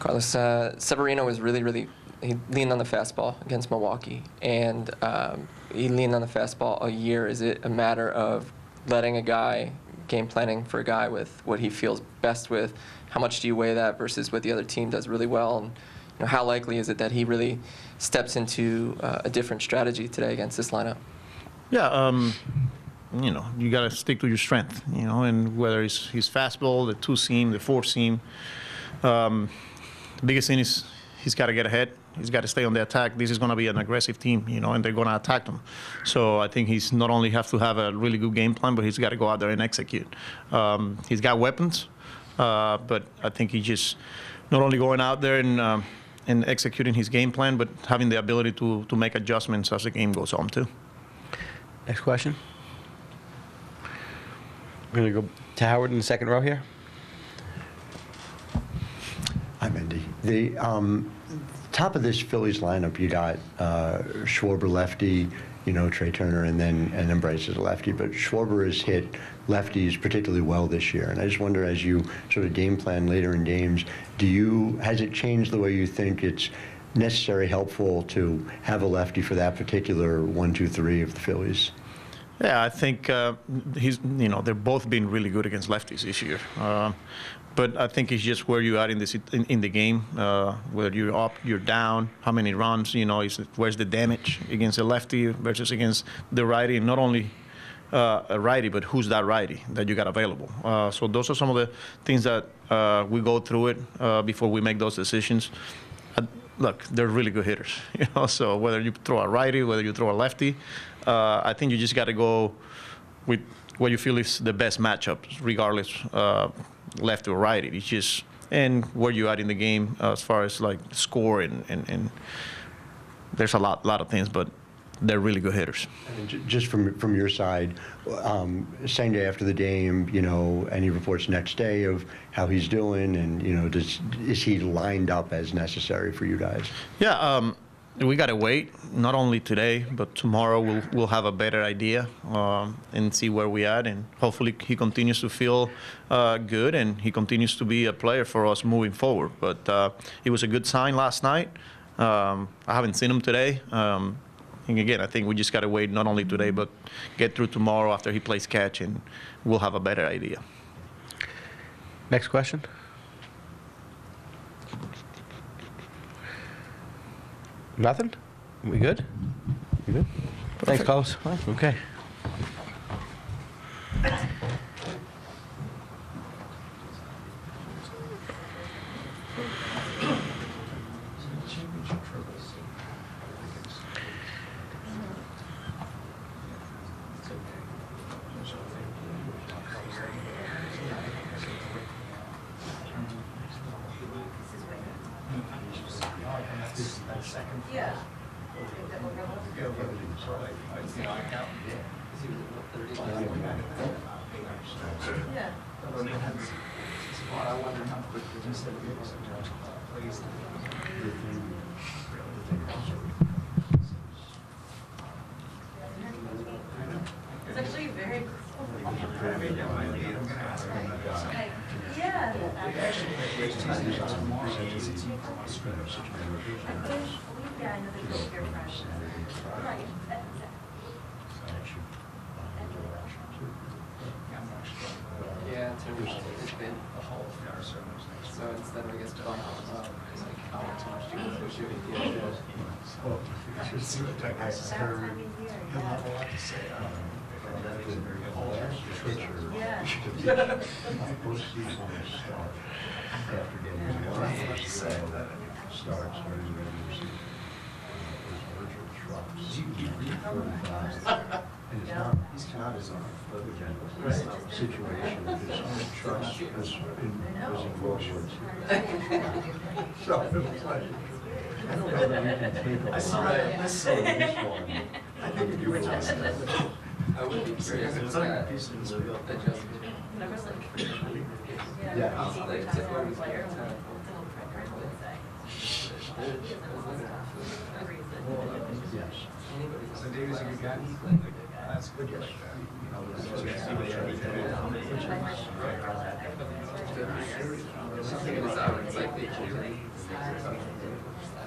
Carlos, Severino was he leaned on the fastball against Milwaukee, and he leaned on the fastball a year. Is it a matter of letting a guy, game planning for a guy with what he feels best with? How much do you weigh that versus what the other team does really well? And how likely is it that he really steps into a different strategy today against this lineup? Yeah, you got to stick to your strength, and whether it's his fastball, the two-seam, the four-seam. The biggest thing is he's got to get ahead. He's got to stay on the attack. This is going to be an aggressive team, and they're going to attack them. So I think he's not only have to have a really good game plan, but he's got to go out there and execute. He's got weapons, but I think he's just not only going out there and executing his game plan, but having the ability to make adjustments as the game goes on, too. Next question. We're going to go to Howard in the second row here. Hi, Mendy. The top of this Phillies lineup, you got Schwarber lefty, Trey Turner, and then Bryce is a lefty. But Schwarber has hit lefties particularly well this year, and I just wonder, as you sort of game plan later in games, has it changed the way you think it's necessary, helpful to have a lefty for that particular 1, 2, 3 of the Phillies? Yeah, I think they've both been really good against lefties this year. But I think it's just where you are in the game, whether you're up, you're down, how many runs, where's the damage against a lefty versus against the righty, and not only a righty, but who's that righty that you got available. So those are some of the things that we go through it before we make those decisions. Look, they're really good hitters, so whether you throw a righty, whether you throw a lefty, I think you just got to go with what you feel is the best matchup, regardless lefty or righty. It's just, and where you are in the game as far as like score and there's a lot of things, but they're really good hitters. And just from your side, same day after the game, any reports next day of how he's doing, and is he lined up as necessary for you guys? Yeah, we got to wait. Not only today, but tomorrow we'll have a better idea and see where we at, and hopefully he continues to feel good and he continues to be a player for us moving forward. But it was a good sign last night. I haven't seen him today. And again, I think we just got to wait not only today, but get through tomorrow after he plays catch, and we'll have a better idea. Next question. Nothing? We good? You good? Thanks, Carlos. Okay. Yeah. It's actually very cool. Yeah. Yeah, I know they go here fresh. Right. Yeah, it's been a whole. So instead of, I guess, bump up, it's like how much do you go through shooting? Well, it's that time of year, yeah. And it's not as a situation, it's trust was involved. So it was like, I don't know that you can take a lot. I think you would just. I would be curious if that adjusted. Yeah. Yes. So Davis, you got that's good. Something is out. It's like they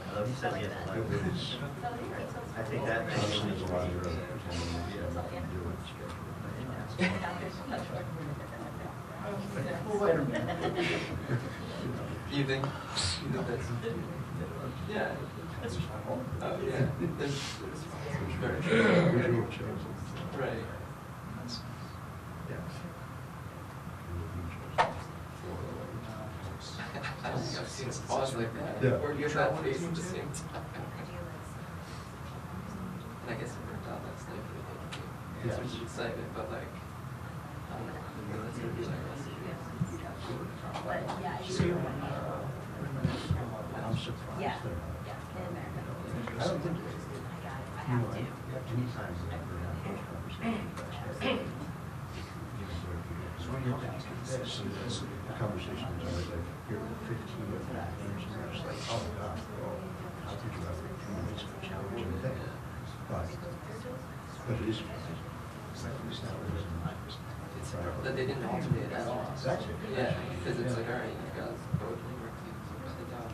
Although he says he has a lot of movies. I think that actually is a lot of You think that's yeah. That's oh yeah. There's very true. Right. I don't think I've seen a pause like that. Yeah. Or you're that face at the same time. And I guess it worked out last night for the game. It's just excitement, but like, I don't know. That's gonna be like rest of the year. But yeah, I'm surprised. Yeah. that- I don't think I have to. Anytime we ever have those conversations, the conversation is always like, you're 15 with that, and you're just like, oh my God, well, how could you ever do this challenging thing? But it is, it's like, it's not really. That they didn't alternate at all. That's it. Yeah, because it's like, all right, you guys both work the job.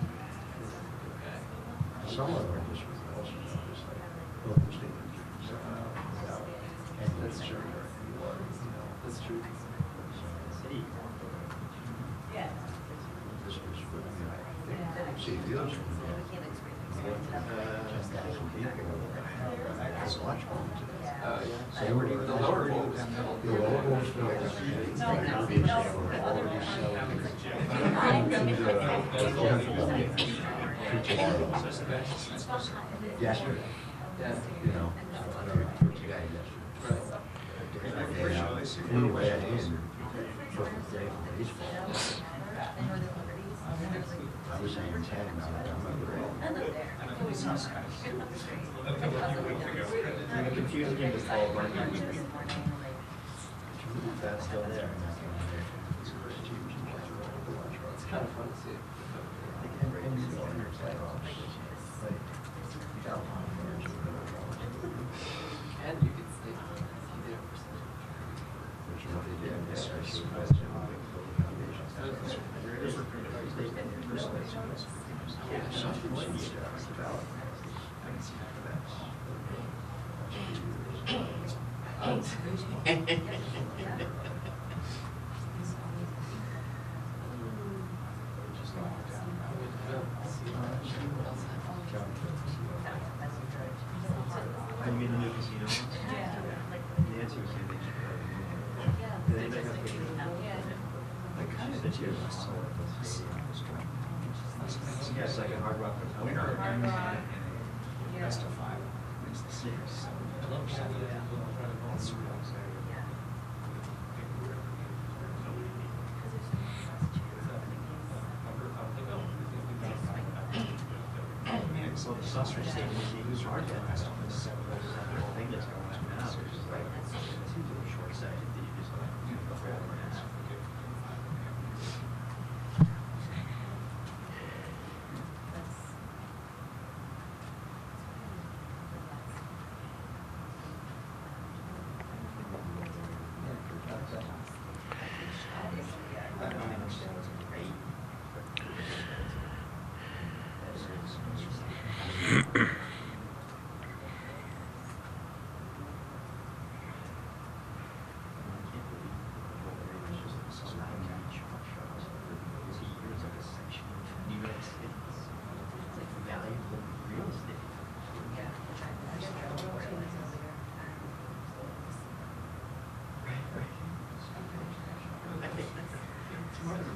Okay. Some of our districts also just like, local statements. And That's true. That's true. City. Yeah. This was for, see, the others. Just that some people, that's much fun. Oh, yeah. So we're doing The lower bowls. The lower bowls filled with obviously we're already selling. Yesterday, Yeah. you know, today, Right. anyway, I did. Perfect day for baseball. I was saying 10, now I'm confused again with all marketing. That's still there. It's kind of fun to see. And you could sleep. You did it Are you in the new casino? Nancy was saying that she did anybody have pictures? She said she had yeah, it's like a Hard Rock Hotel. Best of 5. It's the series. I love that. It's real. So the saucer station is hard to pass on this thing that's going on now. It's just like, it seems a little short-sighted that you just like, go forward and ask.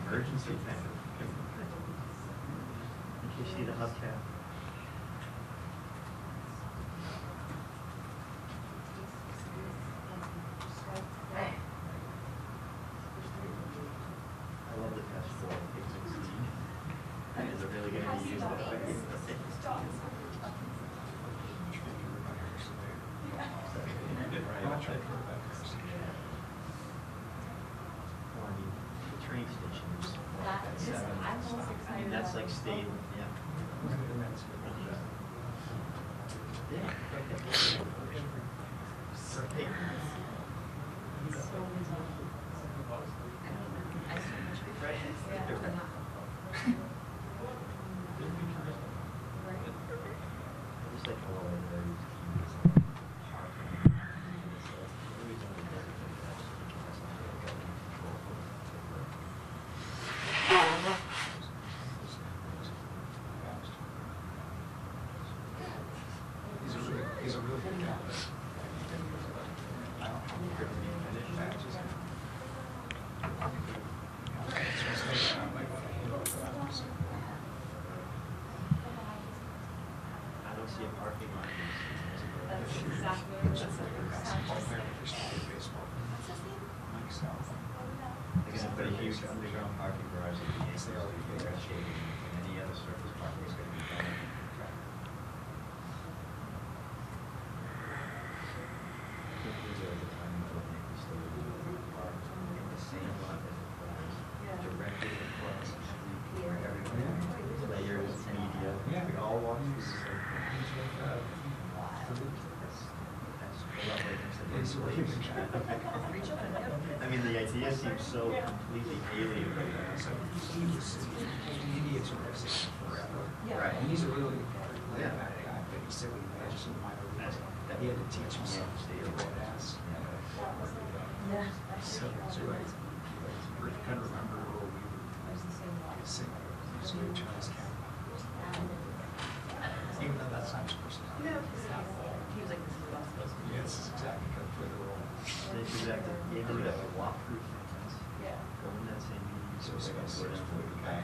Emergency thing. In case you see the hubcap. I love the test for Pixel. Is it really going to be used that way? The train stations. I mean, that's like state, yeah. Yeah. But a huge underground parking garage at the Yankees, and any other surface parking is going to be done on the track. There's a time when Yankees still park in the same lot as the cars, directly across the street where everyone, players, media, we all walk through the same. I mean, the idea seems so completely alien. So he was idiots were existing forever. Right. And he's a really laid back guy, but he said when he was just in the minor leagues, he had to teach himself to be a badass. So I kind of remember where we were singing Sweet Child's Cat. Even though that's not his personality. He was like, this is what I'm supposed to do. Yeah, this is exactly kind of play the role. Exactly. You do that with walkthrough things. Yeah. Go in that same meeting. So it's like go a down to the back.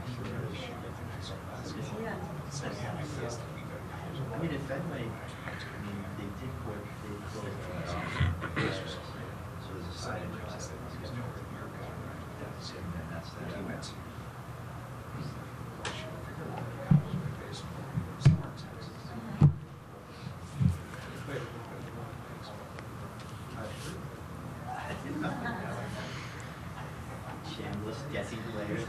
so basketball. Yeah. It's like, yeah, I feel like we go to I mean, in Fenway, I mean, they did put, they closed so there's a side entrance that There's no rear guard, right? that's it, and that's That he the. went to. Figure out what college played baseball. Somewhere in Texas. He played a little bit of baseball. I didn't know that. Shameless guessing players.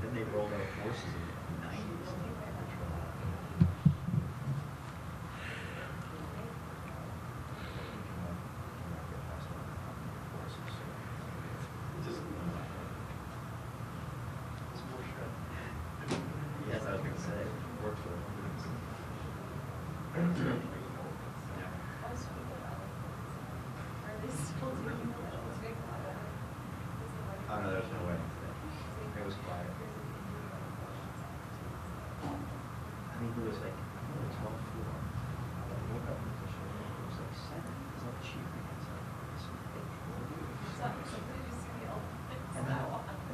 Then they rolled out horses in the 90s. Yes, I was going to say, worked for it. Oh, no, there's no way. It was quiet. I mean, it was like, I think it was 12th floor. I woke up and it was like 7. It was like cheering. It's like, this is big. And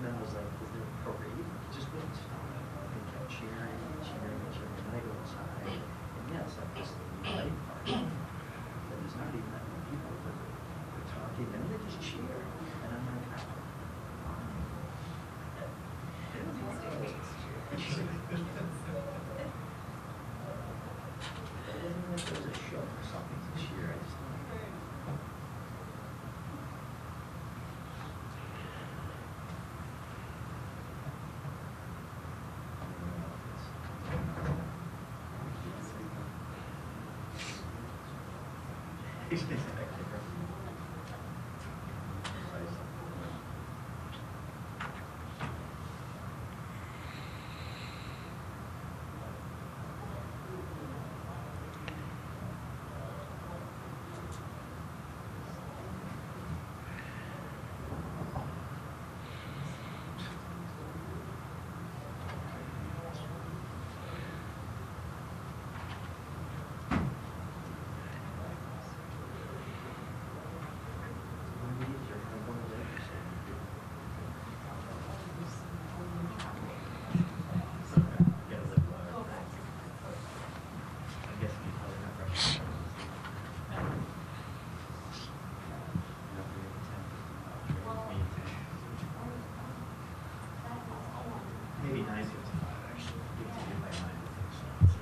then it was like, was there a parade? It just wouldn't stop. They kept cheering and cheering and cheering. And I go inside. And yeah, it's like this light party. And there's not even that many people, but they're talking. And they just cheer. And I'm like, it wasn't like there was a show or something this year. I just maybe 9:55 actually. You can get by 9:56.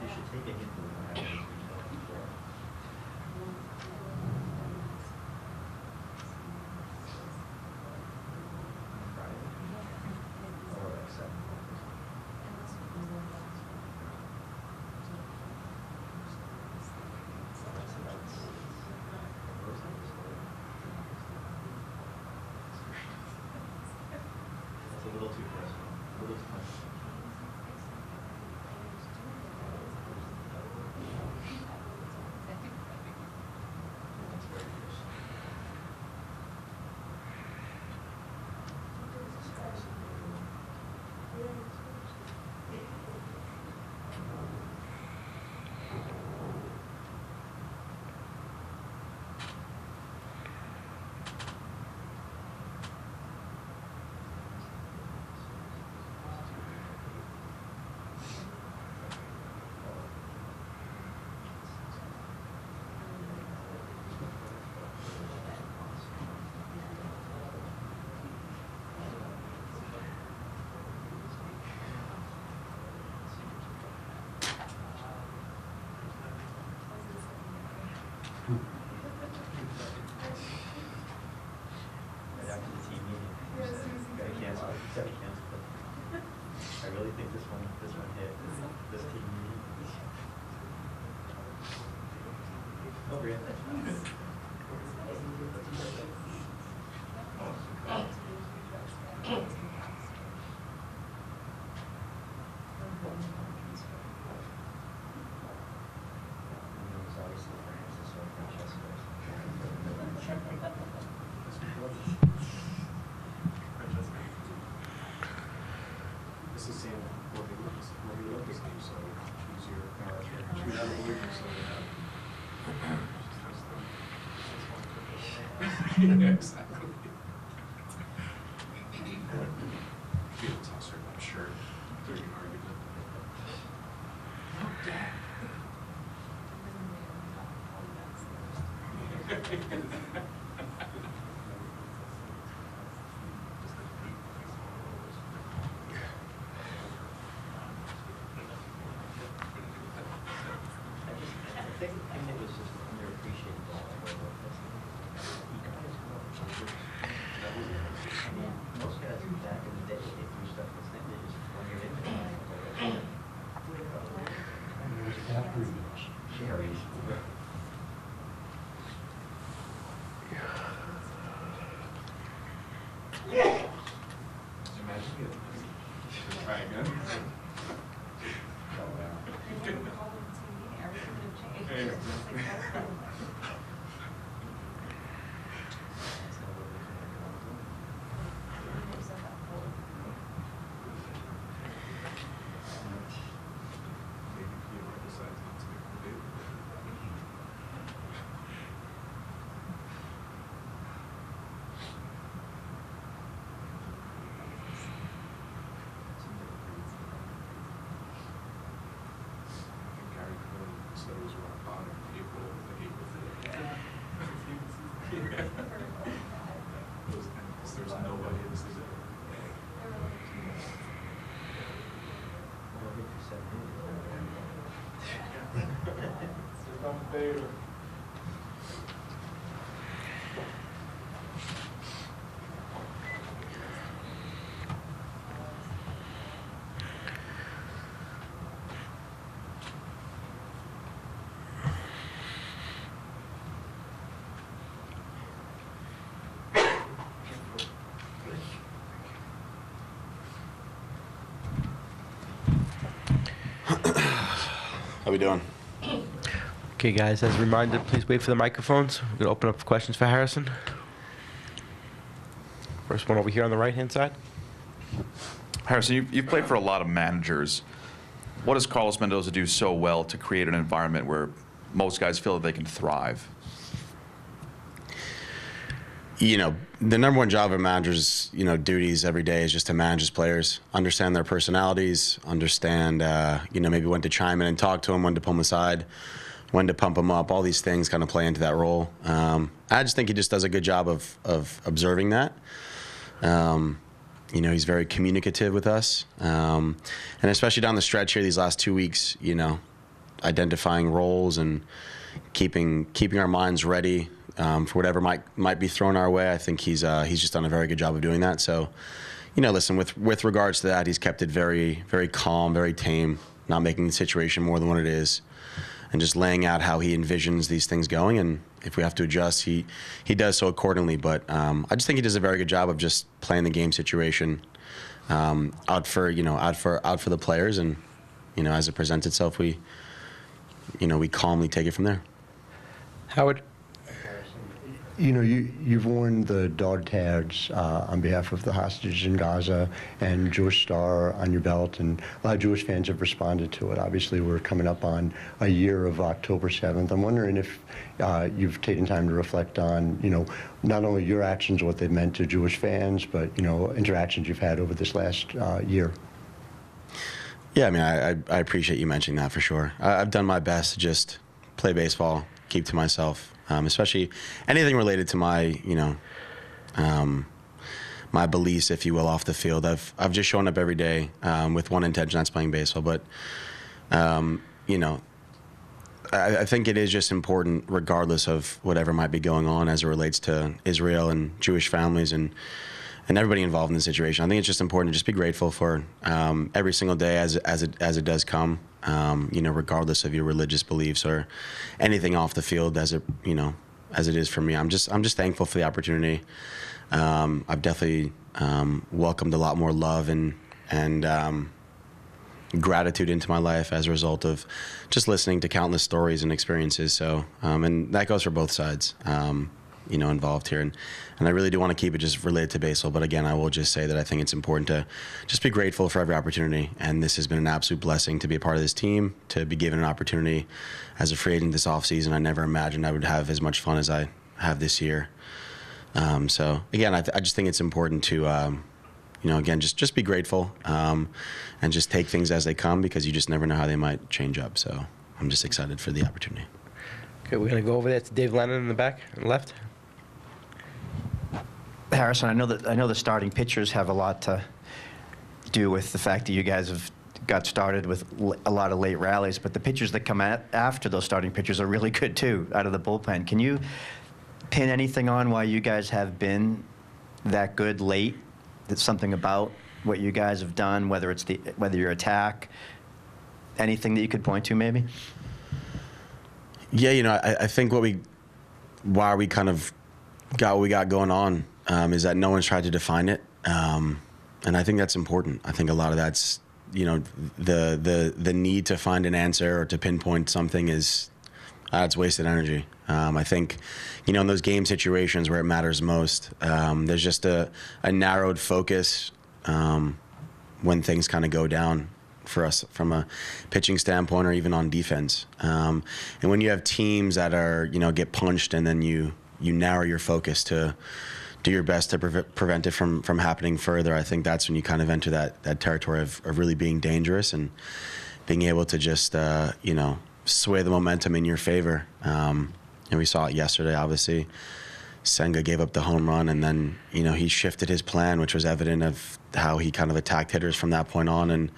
You should take a hint from what happened before. Friday? Or like 7. Right after the team meeting, you said, gotta cancel it. You said cancel it. I really think this one hit. This team meeting. Oh, really? This is Sam, what we look this game, so choose your, choose your word, so yeah, exactly. Be a tosser, I'm sure. There's an argument. Oh, Dad. I think it was just underappreciated. You guys know, I mean, most guys back in the day, they threw stuff this thing, they just flung it in there. Cherries. Imagine it. Try again. There's nobody, this is it. Bader. How we doing? Okay, guys, as a reminder, please wait for the microphones. We're going to open up for questions for Harrison. First one over here on the right-hand side. Harrison, you've played for a lot of managers. What does Carlos Mendoza do so well to create an environment where most guys feel that they can thrive? You know, the number one job of a manager's, duties every day is just to manage his players, understand their personalities, understand, maybe when to chime in and talk to them, when to pull them aside, when to pump them up. All these things kind of play into that role. I just think he just does a good job of observing that. He's very communicative with us. And especially down the stretch here these last 2 weeks, identifying roles and keeping our minds ready for whatever might be thrown our way. I think he's just done a very good job of doing that. So, listen, with regards to that, he's kept it very, very calm, very tame, not making the situation more than what it is, and just laying out how he envisions these things going. And if we have to adjust, he does so accordingly. But I just think he does a very good job of just playing the game situation out for the players, and as it presents itself, we calmly take it from there. Howard. You've worn the dog tags on behalf of the hostages in Gaza and Jewish Star on your belt, and a lot of Jewish fans have responded to it. Obviously, we're coming up on a year of October 7th. I'm wondering if you've taken time to reflect on, not only your actions, what they've meant to Jewish fans, but, interactions you've had over this last year. Yeah, I mean, I appreciate you mentioning that for sure. I've done my best to just play baseball, keep to myself. Especially anything related to my, my beliefs, if you will, off the field. I've just shown up every day with one intention, that's playing baseball. But, I think it is just important, regardless of whatever might be going on as it relates to Israel and Jewish families and everybody involved in the situation. I think it's just important to just be grateful for every single day as it does come. Regardless of your religious beliefs or anything off the field, as it is for me. I'm just thankful for the opportunity. I've definitely welcomed a lot more love and gratitude into my life as a result of just listening to countless stories and experiences. So, and that goes for both sides, involved here. And I really do want to keep it just related to baseball. But again, I will just say that I think it's important to just be grateful for every opportunity. And this has been an absolute blessing to be a part of this team, to be given an opportunity as a free agent this offseason. I never imagined I would have as much fun as I have this year. So again, I just think it's important to, again, just be grateful and just take things as they come, because you just never know how they might change up. So I'm just excited for the opportunity. Okay, we're going to go over there to Dave Lennon in the back and left. Harrison, I know the starting pitchers have a lot to do with the fact that you guys have got started with a lot of late rallies, but the pitchers that come after those starting pitchers are really good too, out of the bullpen. Can you pin anything on why you guys have been that good late? That's something about what you guys have done, whether your attack, anything that you could point to, maybe? Yeah, I think why we kind of got what we got going on is that no one's tried to define it, and I think that's important. I think a lot of that's the need to find an answer or to pinpoint something is it's wasted energy. I think in those game situations where it matters most, there's just a narrowed focus when things kind of go down for us from a pitching standpoint or even on defense. And when you have teams that are get punched and then you narrow your focus to do your best to prevent it from happening further, I think that's when you kind of enter that territory of really being dangerous and being able to just sway the momentum in your favor. And we saw it yesterday, obviously. Senga gave up the home run, and then he shifted his plan, which was evident of how he kind of attacked hitters from that point on, and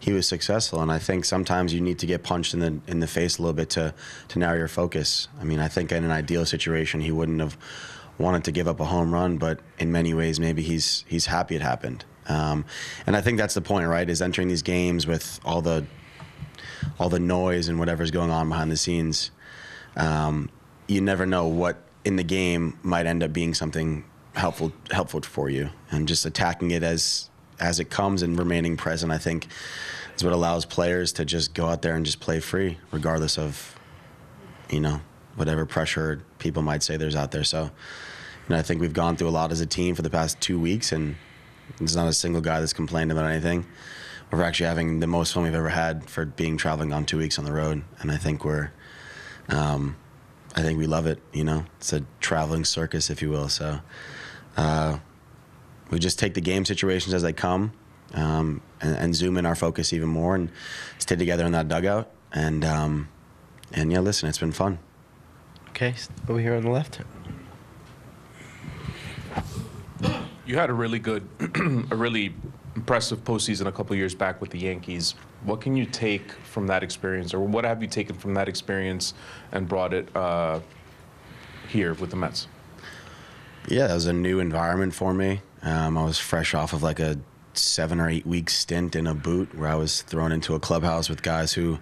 he was successful. And I think sometimes you need to get punched in the face a little bit to narrow your focus. I mean, I think in an ideal situation he wouldn't have wanted to give up a home run, but in many ways maybe he's happy it happened. And I think that's the point, right? Is entering these games with all the noise and whatever's going on behind the scenes. You never know what in the game might end up being something helpful for you, and just attacking it as it comes and remaining present, I think, is what allows players to just go out there and just play free, regardless of whatever pressure people might say there's out there. So I think we've gone through a lot as a team for the past 2 weeks, and there's not a single guy that's complained about anything. We're actually having the most fun we've ever had for traveling on 2 weeks on the road, and I think I think we love it. It's a traveling circus, if you will. So we just take the game situations as they come, and zoom in our focus even more, and stay together in that dugout. And yeah, listen, it's been fun. Okay, over here on the left. You had a really good, a really impressive postseason a couple years back with the Yankees. What can you take from that experience, or what have you taken from that experience and brought it here with the Mets? Yeah, it was a new environment for me. I was fresh off of like a 7 or 8 week stint in a boot where I was thrown into a clubhouse with guys who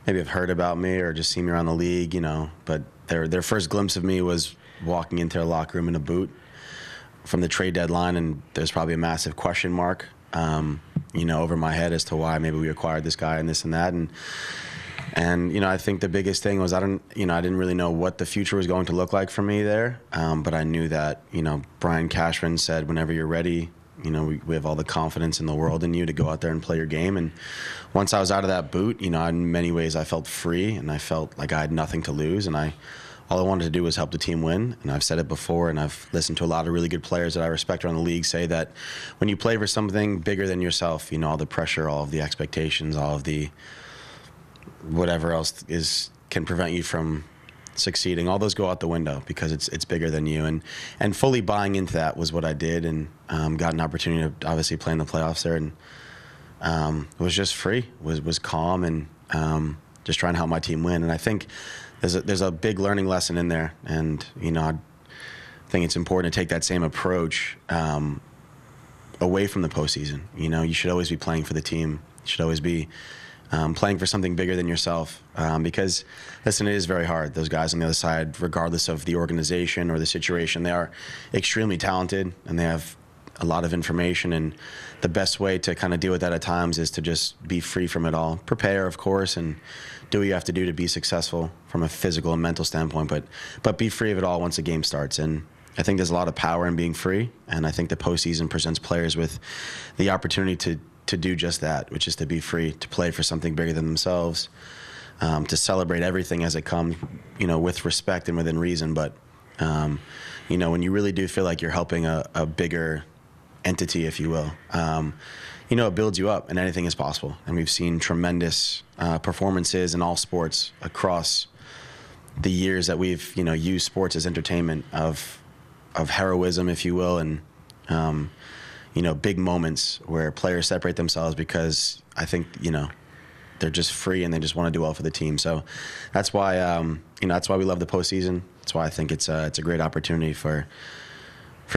maybe have heard about me or just seen me around the league, but their first glimpse of me was walking into their locker room in a boot from the trade deadline, and there's probably a massive question mark over my head as to why maybe we acquired this guy and this and that. And I think the biggest thing was I didn't really know what the future was going to look like for me there. But I knew that, Brian Cashman said, whenever you're ready, we have all the confidence in the world in you to go out there and play your game. And once I was out of that boot, in many ways I felt free, and I felt like I had nothing to lose. And all I wanted to do was help the team win. And I've said it before, and I've listened to a lot of really good players that I respect around the league say that when you play for something bigger than yourself, all the pressure, all of the expectations, all of the whatever else can prevent you from succeeding, all those go out the window because it's bigger than you. And fully buying into that was what I did, and got an opportunity to obviously play in the playoffs there, and was just free, was calm, and just trying to help my team win. And I think there's a big learning lesson in there. And, I think it's important to take that same approach away from the postseason. You should always be playing for the team. You should always be playing for something bigger than yourself. Because, listen, it is very hard. Those guys on the other side, regardless of the organization or the situation, they are extremely talented and they have a lot of information. And the best way to kind of deal with that at times is to just be free from it all. Prepare, of course, and do what you have to do to be successful from a physical and mental standpoint, but be free of it all once the game starts. And I think there's a lot of power in being free, and I think the postseason presents players with the opportunity to do just that, which is to be free, to play for something bigger than themselves, to celebrate everything as it comes, with respect and within reason. But, when you really do feel like you're helping a bigger entity, if you will, it builds you up, and anything is possible. And we've seen tremendous performances in all sports across the years that we've, used sports as entertainment of heroism, if you will, and big moments where players separate themselves because I think they're just free and they just want to do well for the team. So that's why that's why we love the postseason. That's why I think it's a great opportunity for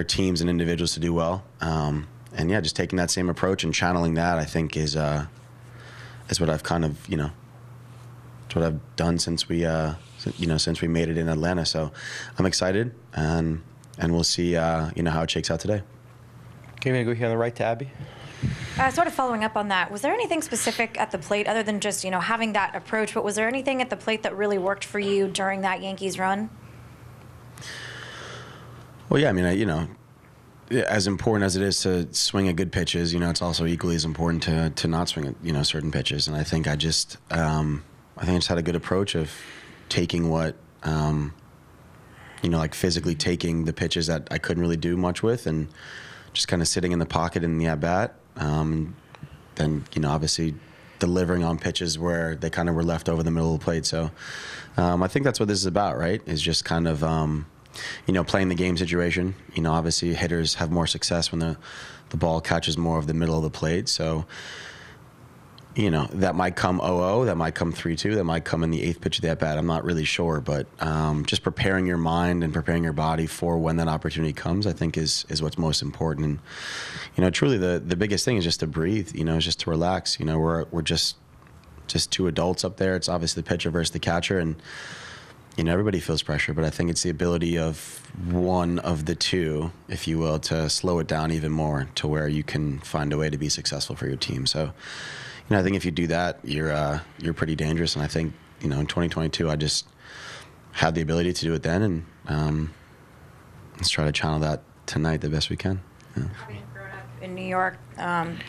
teams and individuals to do well. And just taking that same approach and channeling that, I think is what I've kind of it's what I've done since we made it in Atlanta. So I'm excited, and we'll see how it shakes out today. Okay, maybe go here on the right to Abby. Sort of following up on that, was there anything specific at the plate other than just having that approach? But was there anything at the plate that really worked for you during that Yankees run? Well, yeah, as important as it is to swing at good pitches, it's also equally as important to not swing at certain pitches. And I think I just had a good approach of taking what like physically taking the pitches that I couldn't really do much with, and just kind of sitting in the pocket in the at bat. Then obviously delivering on pitches where they kind of were left over the middle of the plate. So I think that's what this is about, right? Is just kind of playing the game situation. Obviously hitters have more success when the ball catches more of the middle of the plate. So, that might come 0-0, that might come 3-2, that might come in the eighth pitch of the at-bat. I'm not really sure, but just preparing your mind and preparing your body for when that opportunity comes, I think is what's most important. And, truly the biggest thing is just to breathe, is just to relax. We're just two adults up there. It's obviously the pitcher versus the catcher, and everybody feels pressure, but I think it's the ability of one of the two, if you will, to slow it down even more to where you can find a way to be successful for your team. So, I think if you do that, you're pretty dangerous. And I think, in 2022, I just had the ability to do it then, and let's try to channel that tonight the best we can. Yeah. Having grown up in New York,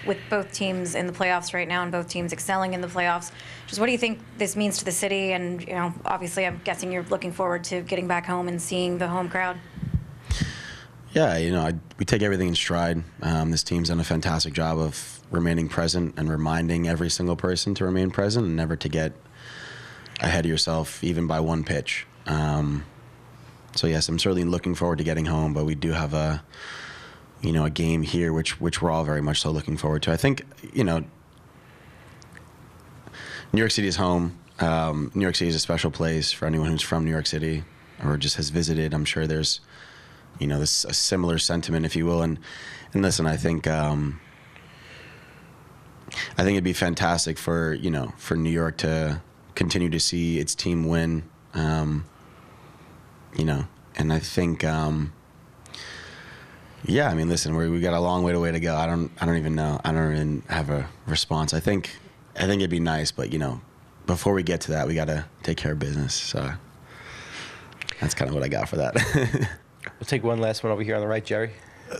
with both teams in the playoffs right now and both teams excelling in the playoffs, just what do you think this means to the city? And, obviously I'm guessing you're looking forward to getting back home and seeing the home crowd. Yeah, we take everything in stride. This team's done a fantastic job of remaining present and reminding every single person to remain present and never to get ahead of yourself, even by one pitch. So yes, I'm certainly looking forward to getting home, but we do have a game here, which we're all very much so looking forward to. I think, New York City is home. New York City is a special place for anyone who's from New York City or just has visited. I'm sure there's, this a similar sentiment, if you will. And listen, I think it'd be fantastic for New York to continue to see its team win. And I think, listen, we got a long way to go. I don't even know. I don't even have a response. I think it'd be nice, but before we get to that, we got to take care of business. So that's kind of what I got for that. We'll take one last one over here on the right, Jerry.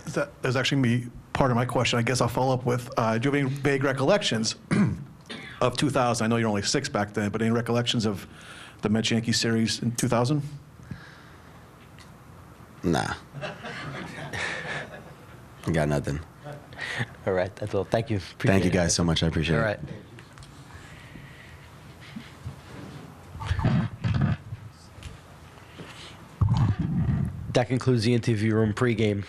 That was actually going to be part of my question. I guess I'll follow up with, do you have any vague recollections of 2000? I know you're only 6 back then, but any recollections of the Mets-Yankees series in 2000? Nah. I got nothing. All right, that's all. Thank you. Thank you guys so much. I appreciate it. All right. That concludes the interview room pregame.